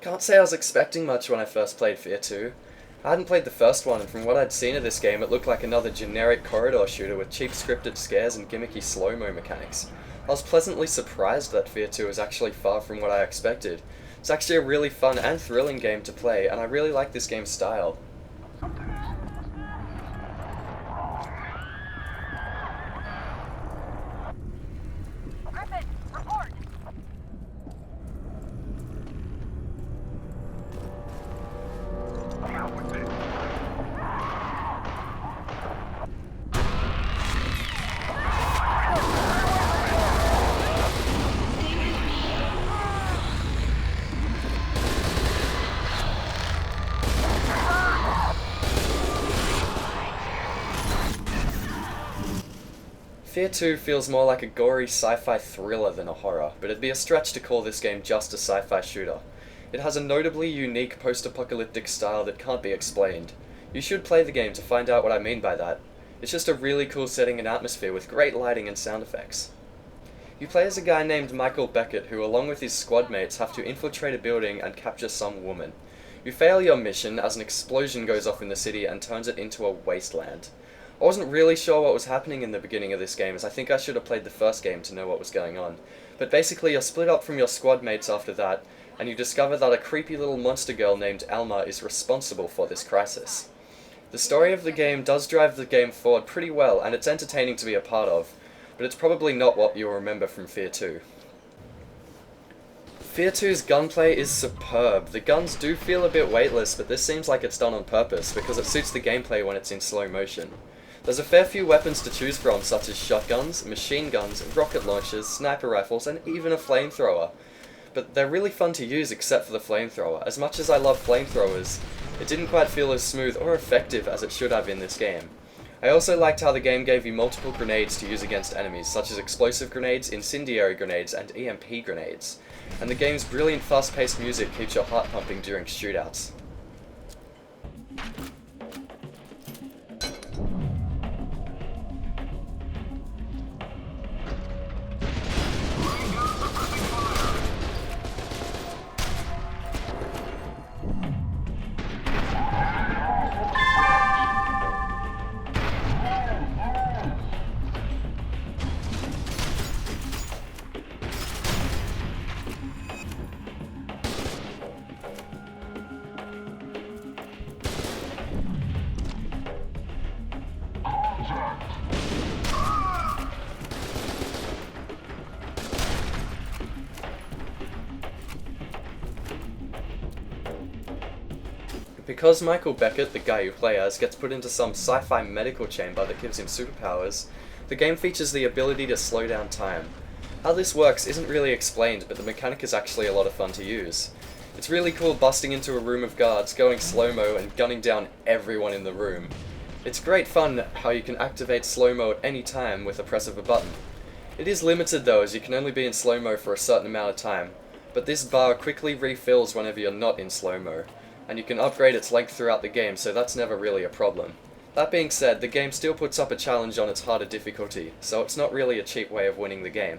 Can't say I was expecting much when I first played Fear 2. I hadn't played the first one, and from what I'd seen of this game, it looked like another generic corridor shooter with cheap scripted scares and gimmicky slow-mo mechanics. I was pleasantly surprised that Fear 2 was actually far from what I expected. It's actually a really fun and thrilling game to play, and I really like this game's style. Fear 2 feels more like a gory sci-fi thriller than a horror, but it'd be a stretch to call this game just a sci-fi shooter. It has a notably unique post-apocalyptic style that can't be explained. You should play the game to find out what I mean by that. It's just a really cool setting and atmosphere with great lighting and sound effects. You play as a guy named Michael Beckett who, along with his squad mates, have to infiltrate a building and capture some woman. You fail your mission as an explosion goes off in the city and turns it into a wasteland. I wasn't really sure what was happening in the beginning of this game, as I think I should have played the first game to know what was going on. But basically you're split up from your squad mates after that, and you discover that a creepy little monster girl named Alma is responsible for this crisis. The story of the game does drive the game forward pretty well, and it's entertaining to be a part of, but it's probably not what you'll remember from Fear 2. Fear 2's gunplay is superb. The guns do feel a bit weightless, but this seems like it's done on purpose, because it suits the gameplay when it's in slow motion. There's a fair few weapons to choose from, such as shotguns, machine guns, rocket launchers, sniper rifles, and even a flamethrower. But they're really fun to use except for the flamethrower. As much as I love flamethrowers, it didn't quite feel as smooth or effective as it should have in this game. I also liked how the game gave you multiple grenades to use against enemies, such as explosive grenades, incendiary grenades, and EMP grenades. And the game's brilliant fast-paced music keeps your heart pumping during shootouts. Because Michael Beckett, the guy you play as, gets put into some sci-fi medical chamber that gives him superpowers, the game features the ability to slow down time. How this works isn't really explained, but the mechanic is actually a lot of fun to use. It's really cool busting into a room of guards, going slow-mo, and gunning down everyone in the room. It's great fun how you can activate slow-mo at any time with a press of a button. It is limited though, as you can only be in slow-mo for a certain amount of time, but this bar quickly refills whenever you're not in slow-mo, and you can upgrade its length throughout the game, so that's never really a problem. That being said, the game still puts up a challenge on its harder difficulty, so it's not really a cheap way of winning the game.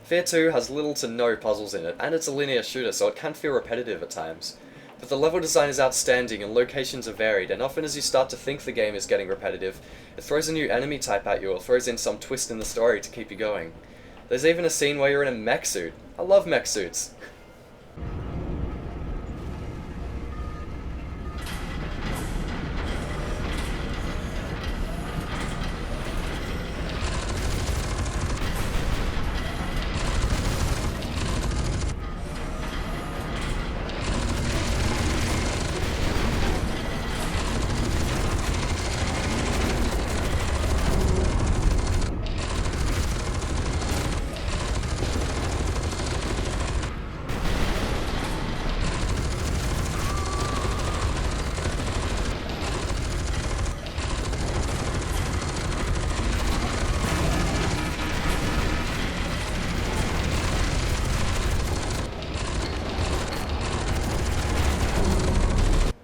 Fear 2 has little to no puzzles in it, and it's a linear shooter, so it can feel repetitive at times. But the level design is outstanding and locations are varied, and often as you start to think the game is getting repetitive, it throws a new enemy type at you or throws in some twist in the story to keep you going. There's even a scene where you're in a mech suit. I love mech suits.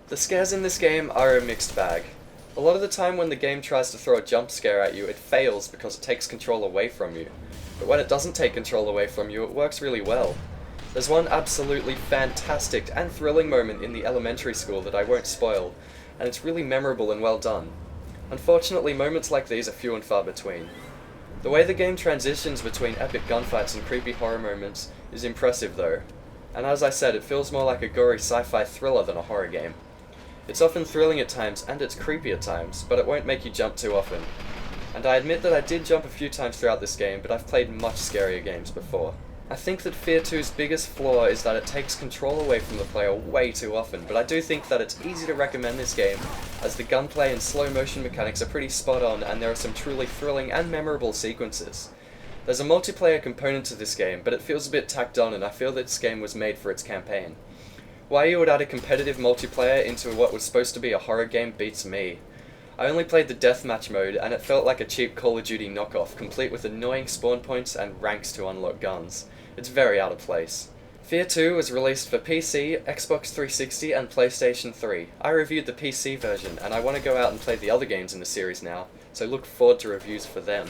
The scares in this game are a mixed bag. A lot of the time when the game tries to throw a jump scare at you, it fails because it takes control away from you. But when it doesn't take control away from you, it works really well. There's one absolutely fantastic and thrilling moment in the elementary school that I won't spoil, and it's really memorable and well done. Unfortunately, moments like these are few and far between. The way the game transitions between epic gunfights and creepy horror moments is impressive though, and as I said, it feels more like a gory sci-fi thriller than a horror game. It's often thrilling at times, and it's creepy at times, but it won't make you jump too often. And I admit that I did jump a few times throughout this game, but I've played much scarier games before. I think that Fear 2's biggest flaw is that it takes control away from the player way too often, but I do think that it's easy to recommend this game, as the gunplay and slow motion mechanics are pretty spot on, and there are some truly thrilling and memorable sequences. There's a multiplayer component to this game, but it feels a bit tacked on, and I feel that this game was made for its campaign. Why you would add a competitive multiplayer into what was supposed to be a horror game beats me. I only played the deathmatch mode, and it felt like a cheap Call of Duty knockoff, complete with annoying spawn points and ranks to unlock guns. It's very out of place. Fear 2 was released for PC, Xbox 360, and PlayStation 3. I reviewed the PC version, and I want to go out and play the other games in the series now, so look forward to reviews for them.